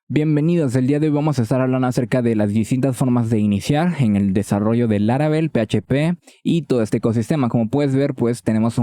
Bienvenidos, el día de hoy vamos a estar hablando acerca de las distintas formas de iniciar en el desarrollo de Laravel, PHP y todo este ecosistema. Como puedes ver, pues tenemos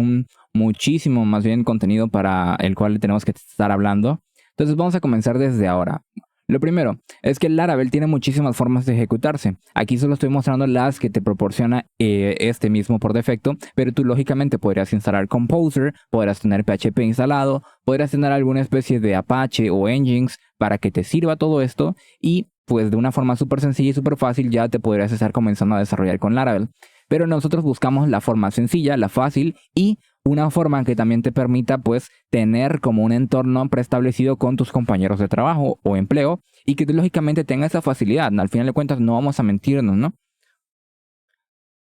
muchísimo más bien contenido para el cual tenemos que estar hablando. Entonces vamos a comenzar desde ahora. Lo primero es que Laravel tiene muchísimas formas de ejecutarse. Aquí solo estoy mostrando las que te proporciona este mismo por defecto, pero tú lógicamente podrías instalar Composer, podrás tener PHP instalado, podrás tener alguna especie de Apache o Nginx para que te sirva todo esto y pues de una forma súper sencilla y súper fácil ya te podrías estar comenzando a desarrollar con Laravel. Pero nosotros buscamos la forma sencilla, la fácil y una forma que también te permita pues tener como un entorno preestablecido con tus compañeros de trabajo o empleo y que lógicamente tenga esa facilidad. Al final de cuentas no vamos a mentirnos, ¿no?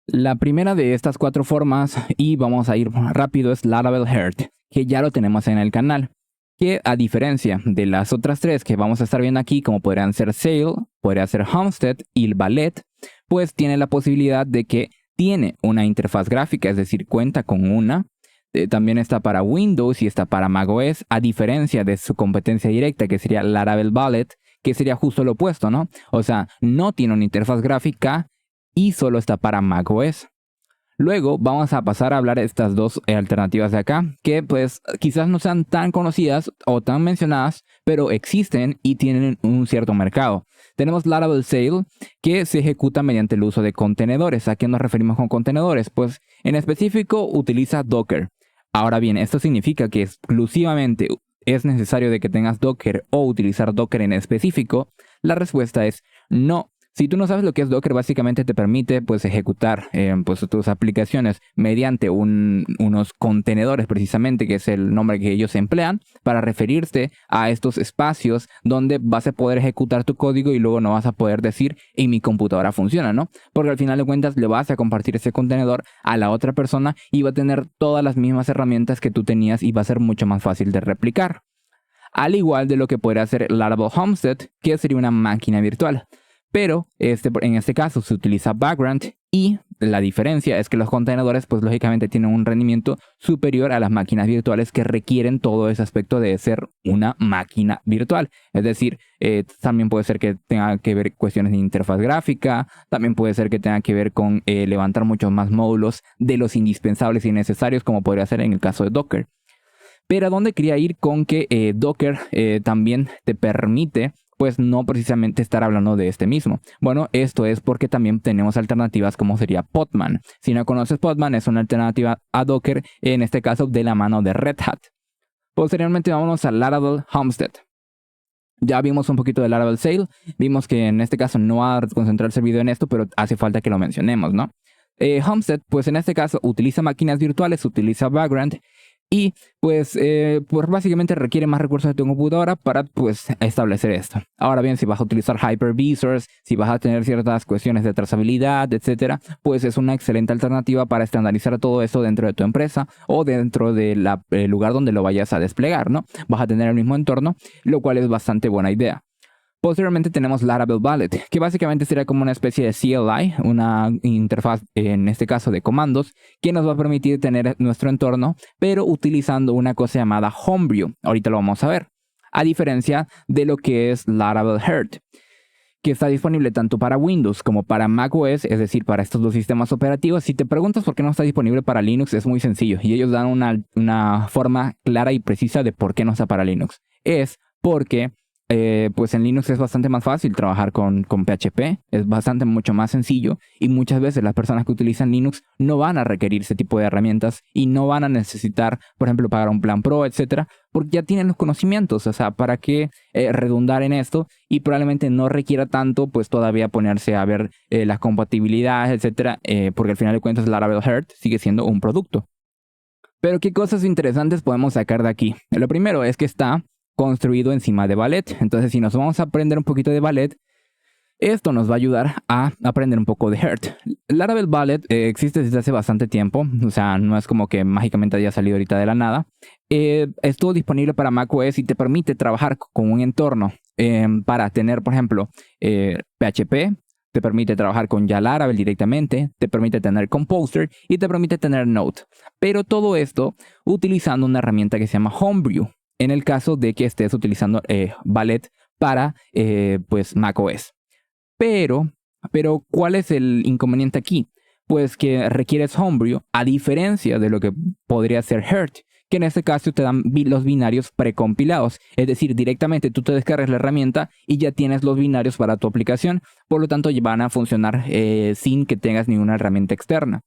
La primera de estas cuatro formas, y vamos a ir rápido, es Laravel Heart, que ya lo tenemos en el canal. Que a diferencia de las otras tres que vamos a estar viendo aquí, como podrían ser Sail, podría ser Homestead y el Ballet, pues tiene la posibilidad de que tiene una interfaz gráfica, es decir, cuenta con una. También está para Windows y está para macOS, a diferencia de su competencia directa, que sería Laravel Ballet, que sería justo lo opuesto, ¿no? O sea, no tiene una interfaz gráfica y solo está para macOS. Luego vamos a pasar a hablar de estas dos alternativas de acá, que pues quizás no sean tan conocidas o tan mencionadas, pero existen y tienen un cierto mercado. Tenemos Laravel Sail, que se ejecuta mediante el uso de contenedores. ¿A qué nos referimos con contenedores? Pues en específico utiliza Docker. Ahora bien, esto significa que exclusivamente es necesario de que tengas Docker o utilizar Docker en específico. La respuesta es no. Si tú no sabes lo que es Docker, básicamente te permite pues ejecutar pues, tus aplicaciones mediante unos contenedores, precisamente, que es el nombre que ellos emplean, para referirse a estos espacios donde vas a poder ejecutar tu código y luego no vas a poder decir en mi computadora funciona, ¿no? Porque al final de cuentas le vas a compartir ese contenedor a la otra persona y va a tener todas las mismas herramientas que tú tenías y va a ser mucho más fácil de replicar. Al igual de lo que podría hacer Laravel Homestead, que sería una máquina virtual. Pero en este caso se utiliza Vagrant y la diferencia es que los contenedores pues lógicamente tienen un rendimiento superior a las máquinas virtuales que requieren todo ese aspecto de ser una máquina virtual. Es decir, también puede ser que tenga que ver cuestiones de interfaz gráfica, también puede ser que tenga que ver con levantar muchos más módulos de los indispensables y necesarios como podría ser en el caso de Docker. Pero ¿a dónde quería ir con que Docker también te permite pues no precisamente estar hablando de este mismo? Bueno, esto es porque también tenemos alternativas como sería Podman. Si no conoces Podman, es una alternativa a Docker, en este caso de la mano de Red Hat. Posteriormente vámonos a Laravel Homestead. Ya vimos un poquito de Laravel Sail, vimos que en este caso no va a concentrarse el video en esto, pero hace falta que lo mencionemos, ¿no? Homestead, pues en este caso utiliza máquinas virtuales, utiliza Vagrant y pues básicamente requiere más recursos de tu computadora para pues establecer esto. Ahora bien, si vas a utilizar Hypervisors, si vas a tener ciertas cuestiones de trazabilidad, etcétera, pues es una excelente alternativa para estandarizar todo esto dentro de tu empresa o dentro del lugar donde lo vayas a desplegar, ¿no? Vas a tener el mismo entorno, lo cual es bastante buena idea. Posteriormente tenemos Laravel Ballet, que básicamente sería como una especie de CLI, una interfaz en este caso de comandos, que nos va a permitir tener nuestro entorno, pero utilizando una cosa llamada Homebrew. Ahorita lo vamos a ver. A diferencia de lo que es Laravel Heart, que está disponible tanto para Windows como para macOS, es decir, para estos dos sistemas operativos. Si te preguntas por qué no está disponible para Linux, es muy sencillo, y ellos dan una forma clara y precisa de por qué no está para Linux. Es porque pues en Linux es bastante más fácil trabajar con PHP, es bastante mucho más sencillo y muchas veces las personas que utilizan Linux no van a requerir ese tipo de herramientas y no van a necesitar, por ejemplo, pagar un plan Pro, etcétera, porque ya tienen los conocimientos. O sea, ¿para qué redundar en esto? Y probablemente no requiera tanto, pues todavía ponerse a ver las compatibilidades, etcétera, porque al final de cuentas Laravel Heart sigue siendo un producto. Pero ¿qué cosas interesantes podemos sacar de aquí? Lo primero es que está construido encima de Ballet. Entonces, si nos vamos a aprender un poquito de Ballet, esto nos va a ayudar a aprender un poco de Heart. Laravel Ballet existe desde hace bastante tiempo, o sea, no es como que mágicamente haya salido ahorita de la nada. Estuvo disponible para macOS y te permite trabajar con un entorno para tener, por ejemplo, PHP, te permite trabajar con ya Laravel directamente, te permite tener Composer y te permite tener Node. Pero todo esto utilizando una herramienta que se llama Homebrew. En el caso de que estés utilizando Ballet para pues macOS. Pero, ¿cuál es el inconveniente aquí? Pues que requieres Homebrew, a diferencia de lo que podría ser Heart, que en este caso te dan los binarios precompilados. Es decir, directamente tú te descargas la herramienta y ya tienes los binarios para tu aplicación. Por lo tanto, van a funcionar sin que tengas ninguna herramienta externa.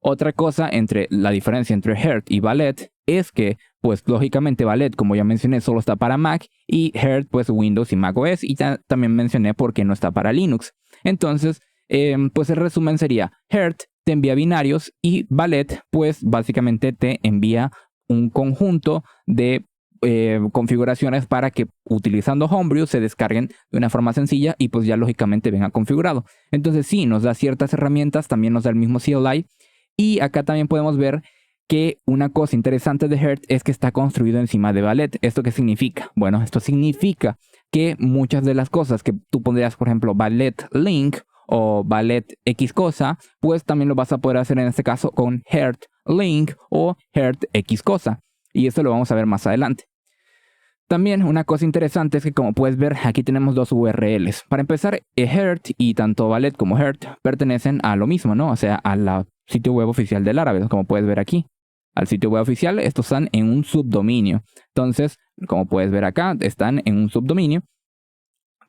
Otra cosa la diferencia entre Heart y Valet es que, pues lógicamente Valet, como ya mencioné, solo está para Mac y Heart, pues Windows y macOS, y también mencioné por qué no está para Linux. Entonces, pues el resumen sería, Heart te envía binarios y Valet, pues básicamente te envía un conjunto de configuraciones para que utilizando Homebrew se descarguen de una forma sencilla y pues ya lógicamente venga configurado. Entonces sí, nos da ciertas herramientas, también nos da el mismo CLI. Y acá también podemos ver que una cosa interesante de Heart es que está construido encima de Valet. ¿Esto qué significa? Bueno, esto significa que muchas de las cosas que tú pondrías, por ejemplo, Valet Link o Valet X cosa, pues también lo vas a poder hacer en este caso con Heart Link o Heart X cosa. Y esto lo vamos a ver más adelante. También una cosa interesante es que, como puedes ver, aquí tenemos dos URLs. Para empezar, Heart y tanto Valet como Heart pertenecen a lo mismo, ¿no? O sea, a la sitio web oficial del Laravel, como puedes ver aquí. Al sitio web oficial, estos están en un subdominio. Entonces, como puedes ver acá, están en un subdominio.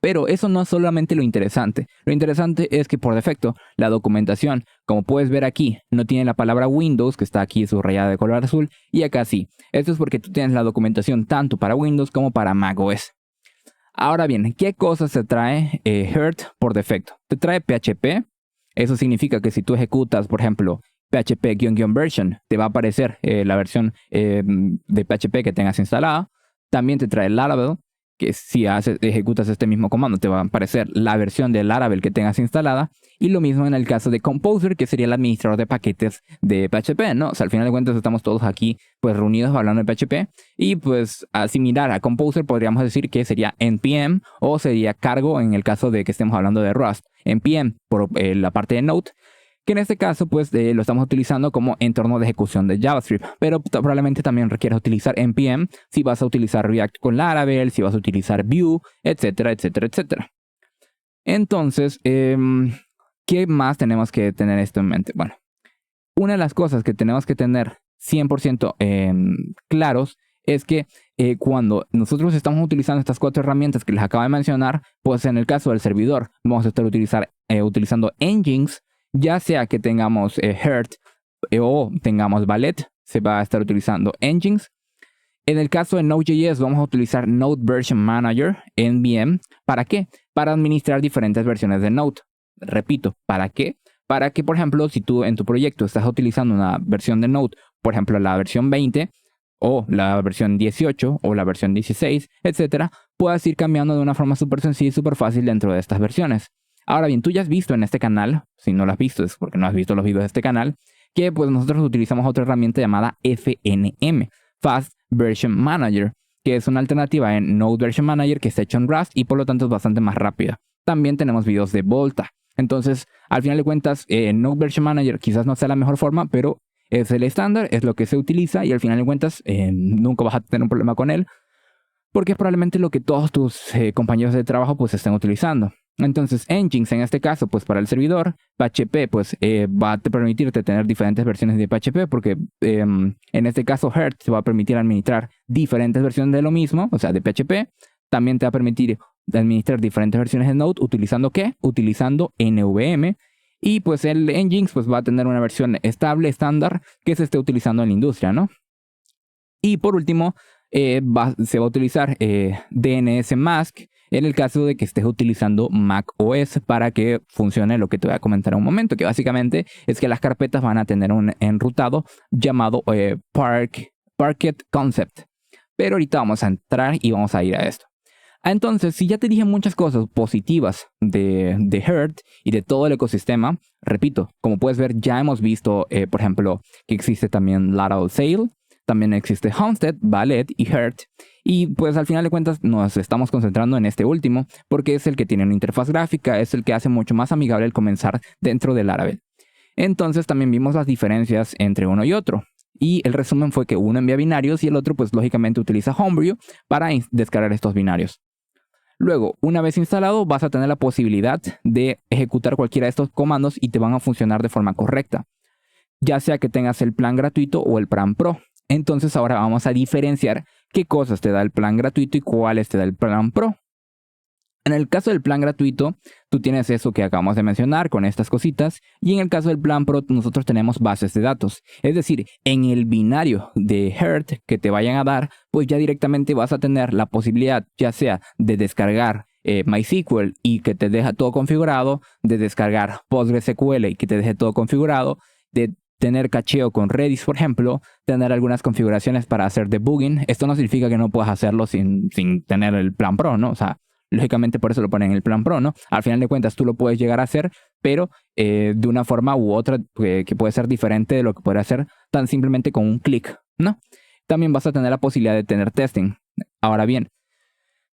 Pero eso no es solamente lo interesante. Lo interesante es que por defecto, la documentación, como puedes ver aquí, no tiene la palabra Windows, que está aquí subrayada de color azul, y acá sí. Esto es porque tú tienes la documentación tanto para Windows como para macOS. Ahora bien, ¿qué cosas te trae Heart por defecto? Te trae PHP. Eso significa que si tú ejecutas, por ejemplo, php-version, te va a aparecer la versión de PHP que tengas instalada. También te trae Laravel, que si ejecutas este mismo comando te va a aparecer la versión de Laravel que tengas instalada. Y lo mismo en el caso de Composer, que sería el administrador de paquetes de PHP, ¿no? O sea, al final de cuentas estamos todos aquí pues reunidos hablando de PHP. Y pues similar a Composer podríamos decir que sería npm o sería cargo en el caso de que estemos hablando de Rust. npm por la parte de Node, que en este caso pues lo estamos utilizando como entorno de ejecución de JavaScript, pero probablemente también requieras utilizar npm si vas a utilizar React con Laravel, si vas a utilizar Vue, etcétera, etcétera, etcétera. Entonces, ¿qué más tenemos que tener esto en mente? Bueno, una de las cosas que tenemos que tener 100% claros es que cuando nosotros estamos utilizando estas 4 herramientas que les acabo de mencionar, pues en el caso del servidor vamos a estar utilizando engines. Ya sea que tengamos Heart o tengamos Valet, se va a estar utilizando engines. En el caso de Node.js vamos a utilizar Node Version Manager, NVM. ¿Para qué? Para administrar diferentes versiones de Node. Repito, ¿para qué? Para que, por ejemplo, si tú en tu proyecto estás utilizando una versión de Node, por ejemplo, la versión 20 o la versión 18 o la versión 16, etcétera, puedas ir cambiando de una forma súper sencilla y súper fácil dentro de estas versiones. Ahora bien, tú ya has visto en este canal, si no lo has visto es porque no has visto los videos de este canal, que pues nosotros utilizamos otra herramienta llamada FNM, Fast Version Manager, que es una alternativa en Node Version Manager que está hecho en Rust y por lo tanto es bastante más rápida. También tenemos videos de Volta. Entonces, al final de cuentas, Node Version Manager quizás no sea la mejor forma, pero es el estándar, es lo que se utiliza y al final de cuentas nunca vas a tener un problema con él, porque es probablemente lo que todos tus compañeros de trabajo pues estén utilizando. Entonces, engines en este caso, pues para el servidor, PHP pues va a permitirte tener diferentes versiones de PHP porque en este caso Heart te va a permitir administrar diferentes versiones de lo mismo, o sea, de PHP. También te va a permitir administrar diferentes versiones de Node, ¿utilizando qué? Utilizando NVM. Y pues el engines pues va a tener una versión estable, estándar, que se esté utilizando en la industria, ¿no? Y por último, se va a utilizar DNS Mask en el caso de que estés utilizando macOS para que funcione lo que te voy a comentar en un momento, que básicamente es que las carpetas van a tener un enrutado llamado Parquet Concept. Pero ahorita vamos a entrar y vamos a ir a esto. Entonces, si ya te dije muchas cosas positivas de Heart y de todo el ecosistema, repito, como puedes ver, ya hemos visto, por ejemplo, que existe también Laravel Sail, también existe Homestead, Valet y Heart. Y pues al final de cuentas nos estamos concentrando en este último porque es el que tiene una interfaz gráfica, es el que hace mucho más amigable el comenzar dentro de Laravel. Entonces también vimos las diferencias entre uno y otro. Y el resumen fue que uno envía binarios y el otro pues lógicamente utiliza Homebrew para descargar estos binarios. Luego, una vez instalado, vas a tener la posibilidad de ejecutar cualquiera de estos comandos y te van a funcionar de forma correcta, ya sea que tengas el plan gratuito o el plan Pro. Entonces ahora vamos a diferenciar qué cosas te da el plan gratuito y cuáles te da el plan Pro. En el caso del plan gratuito, tú tienes eso que acabamos de mencionar con estas cositas, y en el caso del plan Pro nosotros tenemos bases de datos. Es decir, en el binario de Heart que te vayan a dar, pues ya directamente vas a tener la posibilidad ya sea de descargar MySQL y que te deja todo configurado, de descargar PostgreSQL y que te deje todo configurado, de tener cacheo con Redis, por ejemplo, tener algunas configuraciones para hacer debugging. Esto no significa que no puedas hacerlo sin tener el plan Pro, ¿no? O sea, lógicamente por eso lo ponen en el plan Pro, ¿no? Al final de cuentas tú lo puedes llegar a hacer, pero de una forma u otra que puede ser diferente de lo que puede hacer tan simplemente con un clic, ¿no? También vas a tener la posibilidad de tener testing. Ahora bien,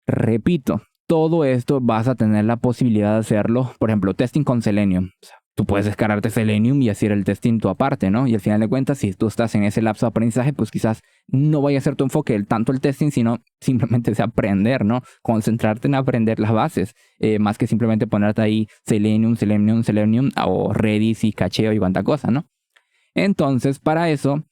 repito, todo esto vas a tener la posibilidad de hacerlo, por ejemplo, testing con Selenium. O sea, tú puedes descargarte Selenium y hacer el testing tú aparte, ¿no? Y al final de cuentas, si tú estás en ese lapso de aprendizaje, pues quizás no vaya a ser tu enfoque tanto el testing, sino simplemente es aprender, ¿no? Concentrarte en aprender las bases, más que simplemente ponerte ahí Selenium, o Redis y cacheo y cuanta cosa, ¿no? Entonces, para eso,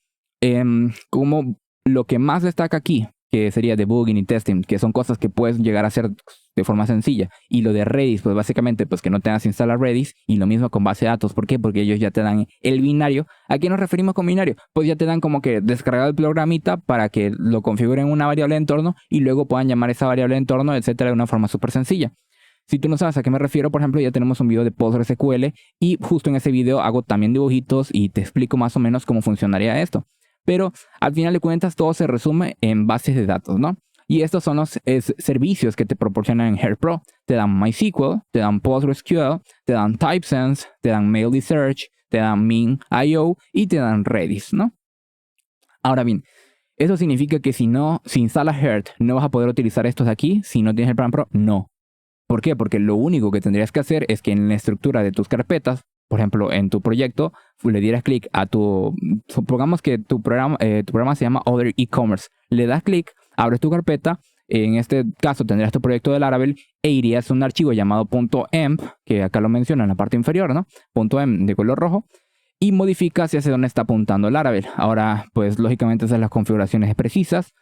como lo que más destaca aquí, que sería debugging y testing, que son cosas que puedes llegar a hacer de forma sencilla. Y lo de Redis, pues básicamente pues que no tengas que instalar Redis. Y lo mismo con base de datos. ¿Por qué? Porque ellos ya te dan el binario. ¿A qué nos referimos con binario? Pues ya te dan como que descargar el programita para que lo configuren en una variable de entorno y luego puedan llamar esa variable de entorno, etcétera, de una forma súper sencilla. Si tú no sabes a qué me refiero, por ejemplo, ya tenemos un video de PostgreSQL y justo en ese video hago también dibujitos y te explico más o menos cómo funcionaría esto. Pero al final de cuentas todo se resume en bases de datos, ¿no? Y estos son los servicios que te proporcionan en Heart Pro. Te dan MySQL, te dan PostgreSQL, te dan TypeSense, te dan Mail Search, te dan Min.io y te dan Redis, ¿no? Ahora bien, ¿eso significa que si instalas Heart no vas a poder utilizar estos de aquí si no tienes el plan Pro? No. ¿Por qué? Porque lo único que tendrías que hacer es que en la estructura de tus carpetas, por ejemplo, en tu proyecto, le dieras clic a supongamos que tu programa se llama Other E-Commerce. Le das clic, abres tu carpeta, en este caso tendrías tu proyecto de Laravel e irías a un archivo llamado .emp, que acá lo menciona en la parte inferior, ¿no? .emp de color rojo, y modificas hacia dónde está apuntando Laravel. Ahora, pues lógicamente esas son las configuraciones precisas.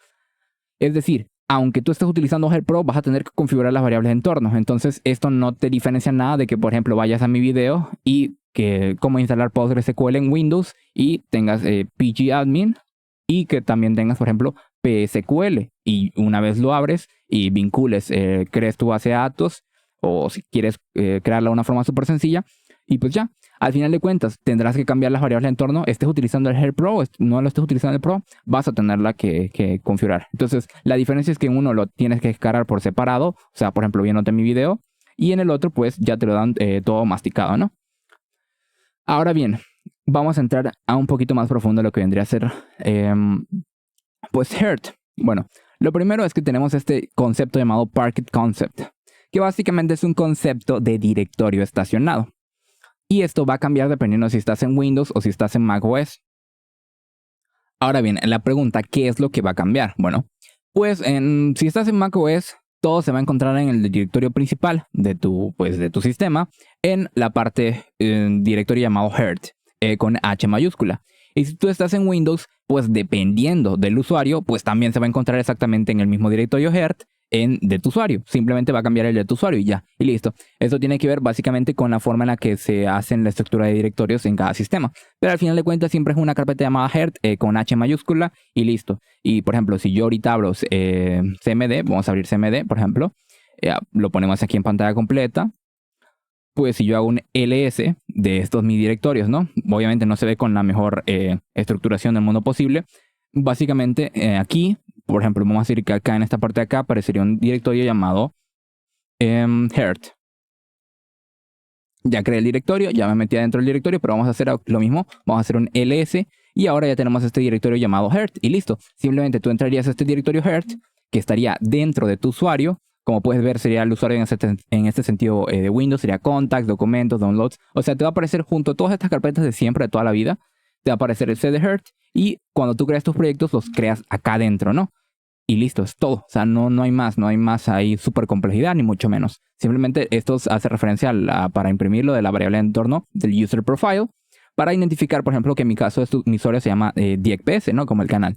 Es decir, aunque tú estés utilizando Heart Pro, vas a tener que configurar las variables de entorno. Entonces, esto no te diferencia nada de que, por ejemplo, vayas a mi video y que cómo instalar PostgreSQL en Windows y tengas pgadmin y que también tengas, por ejemplo, PSQL. Y una vez lo abres y vincules, crees tu base de datos o si quieres crearla de una forma súper sencilla y pues ya. Al final de cuentas, tendrás que cambiar las variables de entorno. Estés utilizando el Heart Pro, no lo estés utilizando el Pro, vas a tenerla que configurar. Entonces, la diferencia es que en uno lo tienes que descargar por separado, o sea, por ejemplo, viéndote mi video, y en el otro, pues, ya te lo dan todo masticado, ¿no? Ahora bien, vamos a entrar a un poquito más profundo de lo que vendría a ser, pues, Heart. Bueno, lo primero es que tenemos este concepto llamado Parquet Concept, que básicamente es un concepto de directorio estacionado. Y esto va a cambiar dependiendo si estás en Windows o si estás en macOS. Ahora bien, la pregunta, ¿qué es lo que va a cambiar? Bueno, pues si estás en macOS, todo se va a encontrar en el directorio principal de tu sistema, en la parte directorio llamado Heart, con H mayúscula. Y si tú estás en Windows, pues dependiendo del usuario, pues también se va a encontrar exactamente en el mismo directorio Heart de tu usuario. Simplemente va a cambiar el de tu usuario y ya. Y listo. Esto tiene que ver básicamente con la forma en la que se hacen la estructura de directorios en cada sistema. Pero al final de cuentas siempre es una carpeta llamada Heart con H mayúscula y listo. Y por ejemplo, si yo ahorita abro CMD, vamos a abrir CMD, por ejemplo. Lo ponemos aquí en pantalla completa. Pues si yo hago un ls de estos mis directorios, ¿no? Obviamente no se ve con la mejor estructuración del mundo posible. Básicamente aquí, por ejemplo, vamos a decir que acá en esta parte de acá aparecería un directorio llamado Heart. Ya creé el directorio, ya me metí adentro del directorio, pero vamos a hacer lo mismo. Vamos a hacer un ls y ahora ya tenemos este directorio llamado Heart y listo. Simplemente tú entrarías a este directorio Heart que estaría dentro de tu usuario. Como puedes ver, sería el usuario en este sentido de Windows, sería contacts, documentos, downloads. O sea, te va a aparecer junto a todas estas carpetas de siempre, de toda la vida. Te va a aparecer el C de Heart y cuando tú creas tus proyectos, los creas acá adentro, ¿no? y listo, es todo. O sea, no hay más ahí súper complejidad, ni mucho menos. Simplemente esto hace referencia para imprimir lo de la variable de entorno del user profile, para identificar, por ejemplo, que en mi caso mi usuario se llama DiecPS, ¿no? Como el canal.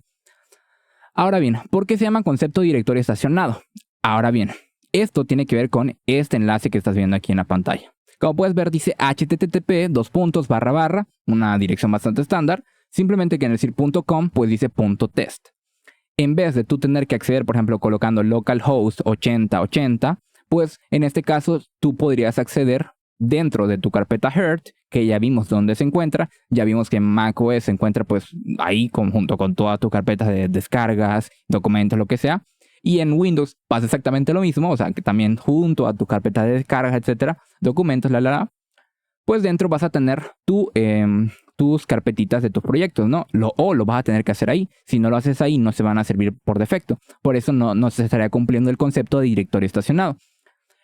Ahora bien, ¿por qué se llama concepto directorio estacionado? Ahora bien, esto tiene que ver con este enlace que estás viendo aquí en la pantalla. Como puedes ver, dice http // una dirección bastante estándar. Simplemente que en decir .com, pues dice .test. En vez de tú tener que acceder, por ejemplo, colocando localhost 8080, pues en este caso tú podrías acceder dentro de tu carpeta Heart, que ya vimos dónde se encuentra. Ya vimos que macOS se encuentra pues ahí junto con toda tu carpeta de descargas, documentos, lo que sea. Y en Windows pasa exactamente lo mismo, o sea que también junto a tu carpeta de descargas, etcétera, documentos, pues dentro vas a tener tus carpetitas de tus proyectos, ¿no? Lo vas a tener que hacer ahí. Si no lo haces ahí, no se van a servir por defecto. Por eso no se estaría cumpliendo el concepto de directorio estacionado.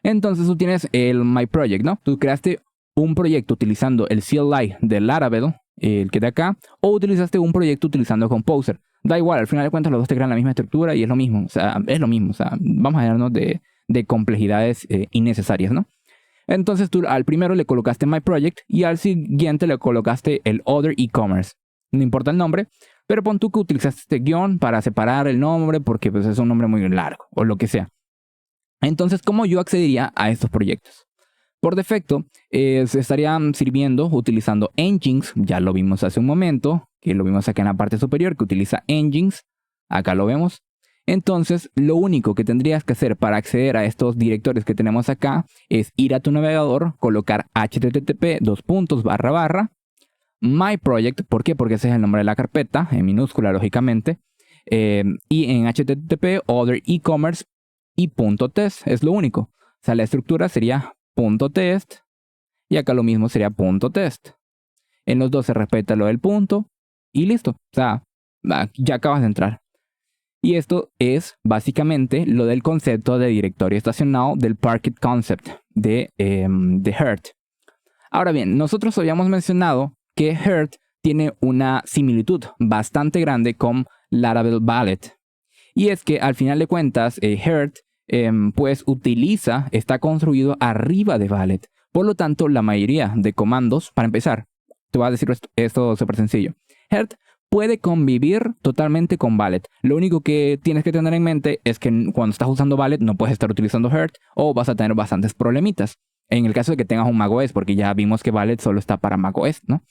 Entonces tú tienes el My Project, ¿no? Tú creaste un proyecto utilizando el CLI de Laravel, el que de acá, o utilizaste un proyecto utilizando Composer. Da igual, al final de cuentas los dos te crean la misma estructura y es lo mismo. O sea, es lo mismo. O sea, vamos a darnos de complejidades innecesarias, ¿no? Entonces tú al primero le colocaste My Project y al siguiente le colocaste el Other E-Commerce. No importa el nombre, pero pon tú que utilizaste este guión para separar el nombre porque pues, es un nombre muy largo o lo que sea. Entonces, ¿cómo yo accedería a estos proyectos? Por defecto, se estarían sirviendo utilizando engines. Ya lo vimos hace un momento, que lo vimos acá en la parte superior, que utiliza engines. Acá lo vemos. Entonces, lo único que tendrías que hacer para acceder a estos directorios que tenemos acá es ir a tu navegador, colocar http myproject. ¿Por qué? Porque ese es el nombre de la carpeta, en minúscula, lógicamente. Y en http other e-commerce y .test es lo único. O sea, la estructura sería .test y acá lo mismo sería .test. En los dos se respeta lo del punto y listo. O sea, ya acabas de entrar. Y esto es básicamente lo del concepto de directorio estacionado del Parquet Concept de Heart. Ahora bien, nosotros habíamos mencionado que Heart tiene una similitud bastante grande con Laravel Ballet. Y es que al final de cuentas, Heart pues está construido arriba de Ballet. Por lo tanto, la mayoría de comandos, para empezar, te voy a decir esto súper sencillo. Heart puede convivir totalmente con Ballet. Lo único que tienes que tener en mente es que cuando estás usando Ballet no puedes estar utilizando Heart o vas a tener bastantes problemitas. En el caso de que tengas un macOS, porque ya vimos que Ballet solo está para macOS, ¿no?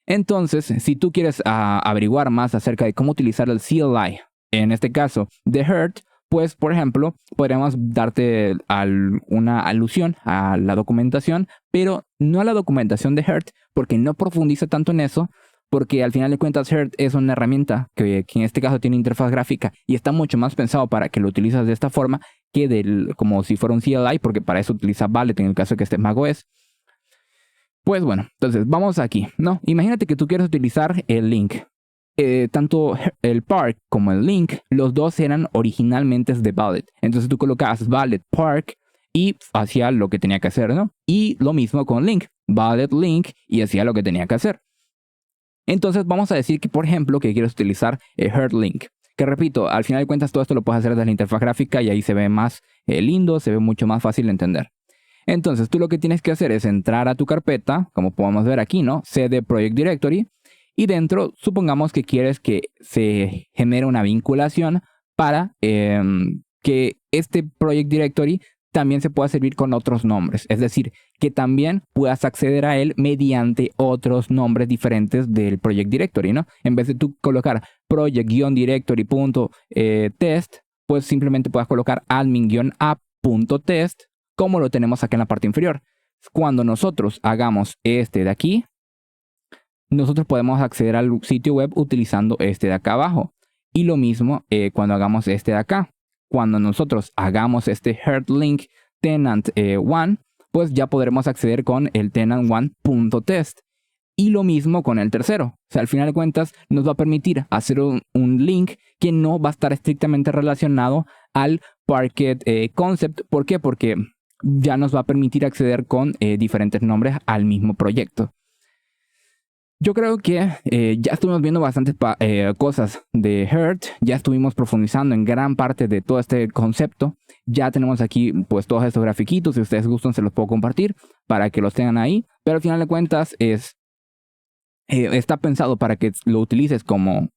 Entonces, si tú quieres averiguar más acerca de cómo utilizar el CLI, en este caso de Heart, pues, por ejemplo, podríamos darte una alusión a la documentación, pero no a la documentación de Heart, porque no profundiza tanto en eso, porque al final de cuentas Heart es una herramienta que en este caso tiene interfaz gráfica y está mucho más pensado para que lo utilizas de esta forma que como si fuera un CLI, porque para eso utiliza Ballet en el caso de que esté macOS. Pues bueno, entonces vamos aquí, ¿no? Imagínate que tú quieres utilizar el link. Tanto el Park como el link, los dos eran originalmente de Ballet. Entonces tú colocabas Ballet Park y hacía lo que tenía que hacer, ¿no? Y lo mismo con link, Ballet link y hacía lo que tenía que hacer. Entonces vamos a decir que, por ejemplo, que quieres utilizar Heart link. Que repito, al final de cuentas todo esto lo puedes hacer desde la interfaz gráfica y ahí se ve más lindo, se ve mucho más fácil de entender. Entonces tú lo que tienes que hacer es entrar a tu carpeta, como podemos ver aquí, ¿no? CD Project Directory. Y dentro, supongamos que quieres que se genere una vinculación para que este Project Directory también se pueda servir con otros nombres. Es decir, que también puedas acceder a él mediante otros nombres diferentes del Project Directory, ¿no? En vez de tú colocar project-directory.test, pues simplemente puedas colocar admin-app.test, como lo tenemos acá en la parte inferior. Cuando nosotros hagamos este de aquí, nosotros podemos acceder al sitio web utilizando este de acá abajo. Y lo mismo cuando hagamos este de acá. Cuando nosotros hagamos este Heart link tenant 1, pues ya podremos acceder con el tenant1.test. Y lo mismo con el tercero. O sea, al final de cuentas nos va a permitir hacer un link que no va a estar estrictamente relacionado al Parquet Concept. ¿Por qué? Porque ya nos va a permitir acceder con diferentes nombres al mismo proyecto. Yo creo que ya estuvimos viendo bastantes cosas de Heart, ya estuvimos profundizando en gran parte de todo este concepto. Ya tenemos aquí pues todos estos grafiquitos, si ustedes gustan se los puedo compartir para que los tengan ahí. Pero al final de cuentas está pensado para que lo utilices como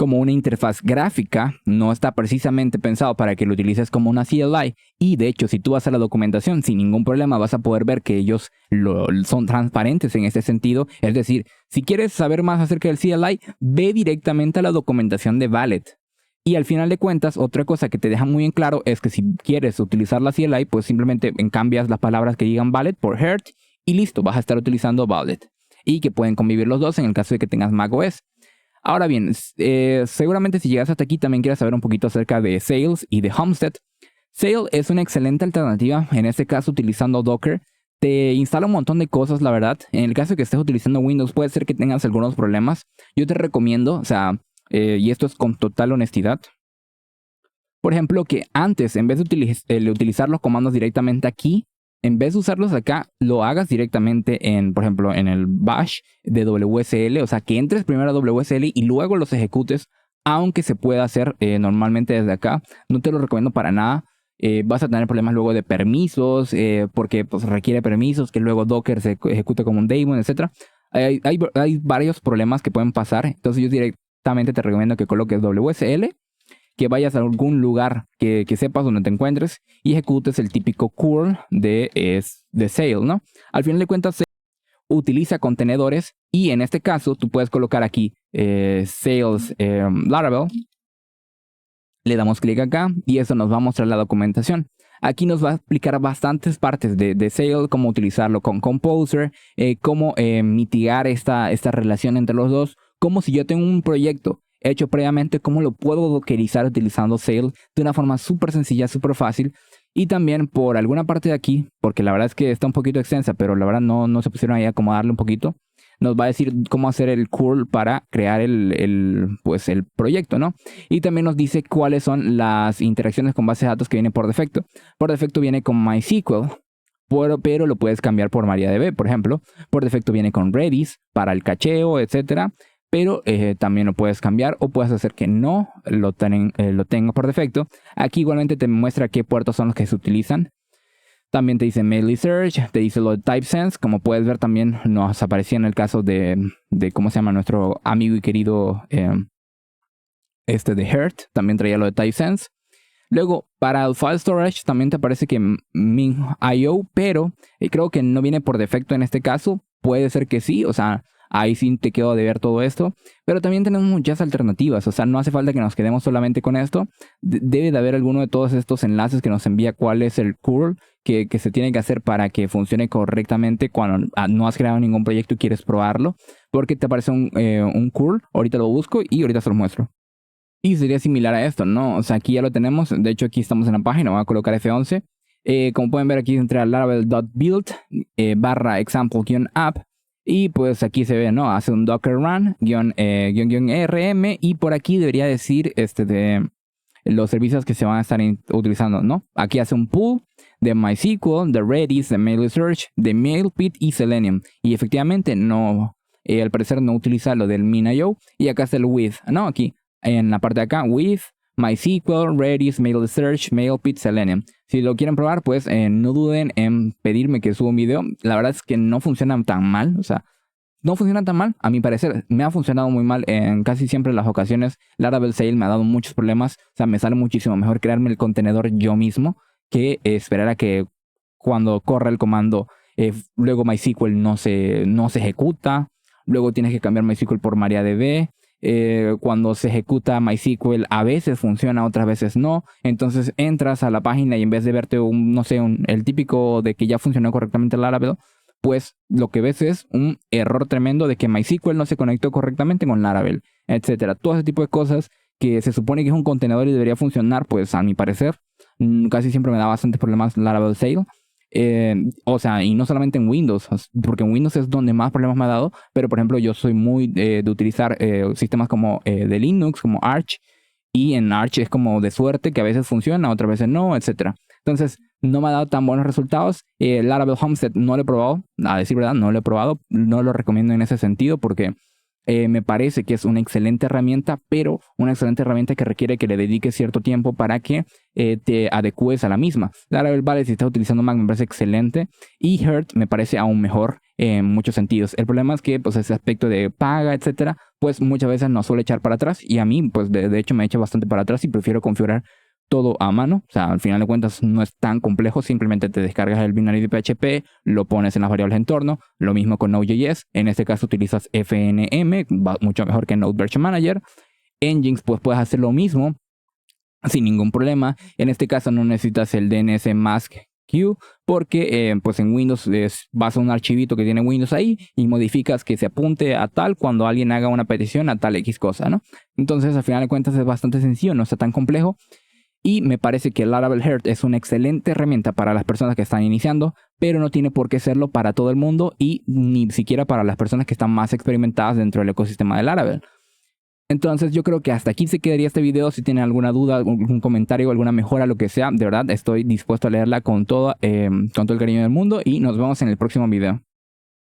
una interfaz gráfica, no está precisamente pensado para que lo utilices como una CLI. Y de hecho, si tú vas a la documentación sin ningún problema, vas a poder ver que ellos son transparentes en este sentido. Es decir, si quieres saber más acerca del CLI, ve directamente a la documentación de Valet. Y al final de cuentas, otra cosa que te deja muy en claro es que si quieres utilizar la CLI, pues simplemente cambias las palabras que digan Valet por Heart y listo, vas a estar utilizando Valet. Y que pueden convivir los dos en el caso de que tengas macOS. Ahora bien, seguramente si llegas hasta aquí también quieres saber un poquito acerca de Sales y de Homestead. Sale es una excelente alternativa, en este caso utilizando Docker. Te instala un montón de cosas, la verdad. En el caso de que estés utilizando Windows, puede ser que tengas algunos problemas. Yo te recomiendo, y esto es con total honestidad, por ejemplo, que antes, en vez de utilizar los comandos directamente aquí, en vez de usarlos acá, lo hagas directamente por ejemplo, en el bash de WSL. O sea, que entres primero a WSL y luego los ejecutes, aunque se pueda hacer normalmente desde acá. No te lo recomiendo para nada. Vas a tener problemas luego de permisos, porque pues, requiere permisos, que luego Docker se ejecute como un daemon, etc. Hay varios problemas que pueden pasar. Entonces yo directamente te recomiendo que coloques WSL, que vayas a algún lugar que sepas donde te encuentres y ejecutes el típico curl de Sale, ¿no? Al final de cuentas, utiliza contenedores y en este caso tú puedes colocar aquí Sales Laravel. Le damos clic acá y eso nos va a mostrar la documentación. Aquí nos va a explicar bastantes partes de Sale, cómo utilizarlo con Composer, cómo mitigar esta relación entre los dos, como si yo tengo un proyecto hecho previamente, cómo lo puedo dockerizar utilizando Sale de una forma súper sencilla, súper fácil. Y también por alguna parte de aquí, porque la verdad es que está un poquito extensa, pero la verdad no se pusieron ahí a acomodarle un poquito, nos va a decir cómo hacer el curl para crear el proyecto, ¿no? Y también nos dice cuáles son las interacciones con base de datos que viene por defecto. Por defecto viene con MySQL, pero lo puedes cambiar por MariaDB, por ejemplo. Por defecto viene con Redis para el cacheo, etcétera. Pero también lo puedes cambiar o puedes hacer que no lo tenga por defecto. Aquí igualmente te muestra qué puertos son los que se utilizan. También te dice Mainly Search, te dice lo de TypeSense. Como puedes ver también nos aparecía en el caso de ¿cómo se llama? Nuestro amigo y querido de Heart. También traía lo de TypeSense. Luego, para el File Storage también te aparece que Min.io, pero creo que no viene por defecto en este caso. Puede ser que sí, o sea, ahí sí te quedo de ver todo esto. Pero también tenemos muchas alternativas. O sea, no hace falta que nos quedemos solamente con esto. Debe de haber alguno de todos estos enlaces que nos envía cuál es el curl que se tiene que hacer para que funcione correctamente cuando no has creado ningún proyecto y quieres probarlo. Porque te aparece un curl. Ahorita lo busco y ahorita se lo muestro. Y sería similar a esto, ¿no? O sea, aquí ya lo tenemos. De hecho, aquí estamos en la página. Voy a colocar F11. Como pueden ver, aquí entré a laravel.build /example-app. Y pues aquí se ve, ¿no? Hace un docker run, --rm. Y por aquí debería decir de los servicios que se van a estar utilizando, ¿no? Aquí hace un pull de MySQL, de Redis, de Mainly Search, de Mailpit y Selenium. Y efectivamente no, al parecer no utiliza lo del Min.io. Y acá está el with, ¿no? Aquí en la parte de acá, with MySQL, Redis, Mainly Search, Mailpit, Selenium. Si lo quieren probar, pues no duden en pedirme que suba un video. La verdad es que no funcionan tan mal. O sea, no funciona tan mal, a mi parecer. Me ha funcionado muy mal en casi siempre las ocasiones. Laravel Sale me ha dado muchos problemas. O sea, me sale muchísimo mejor crearme el contenedor yo mismo que esperar a que cuando corra el comando, luego MySQL no se ejecuta. Luego tienes que cambiar MySQL por MariaDB. Cuando se ejecuta MySQL a veces funciona, otras veces no. Entonces entras a la página y en vez de verte el típico de que ya funcionó correctamente el Laravel, pues lo que ves es un error tremendo de que MySQL no se conectó correctamente con Laravel, etcétera. Todo ese tipo de cosas que se supone que es un contenedor y debería funcionar, pues a mi parecer casi siempre me da bastantes problemas Laravel Sale. O sea, y no solamente en Windows, porque en Windows es donde más problemas me ha dado, pero por ejemplo yo soy muy de utilizar sistemas como de Linux, como Arch, y en Arch es como de suerte que a veces funciona, otras veces no, etcétera. Entonces no me ha dado tan buenos resultados. Laravel Homestead no lo he probado, a decir verdad, no lo he probado. No lo recomiendo en ese sentido porque me parece que es una excelente herramienta, pero una excelente herramienta que requiere que le dediques cierto tiempo para que te adecues a la misma. Laravel, vale, si estás utilizando Mac me parece excelente, y Heart me parece aún mejor en muchos sentidos. El problema es que pues ese aspecto de paga, etcétera, pues muchas veces nos suele echar para atrás, y a mí pues de hecho me echa bastante para atrás y prefiero configurar todo a mano. O sea, al final de cuentas no es tan complejo, simplemente te descargas el binario de PHP, lo pones en las variables de entorno, lo mismo con Node.js, en este caso utilizas FNM, va mucho mejor que Node Version Manager. Nginx, pues puedes hacer lo mismo sin ningún problema. En este caso no necesitas el DNS Mask Q, porque pues en Windows vas a un archivito que tiene Windows ahí y modificas que se apunte a tal cuando alguien haga una petición a tal X cosa, ¿no? Entonces al final de cuentas es bastante sencillo, no está tan complejo. Y me parece que Laravel Heart es una excelente herramienta para las personas que están iniciando, pero no tiene por qué serlo para todo el mundo y ni siquiera para las personas que están más experimentadas dentro del ecosistema de Laravel. Entonces yo creo que hasta aquí se quedaría este video. Si tienen alguna duda, algún comentario, alguna mejora, lo que sea, de verdad estoy dispuesto a leerla con todo el cariño del mundo, y nos vemos en el próximo video.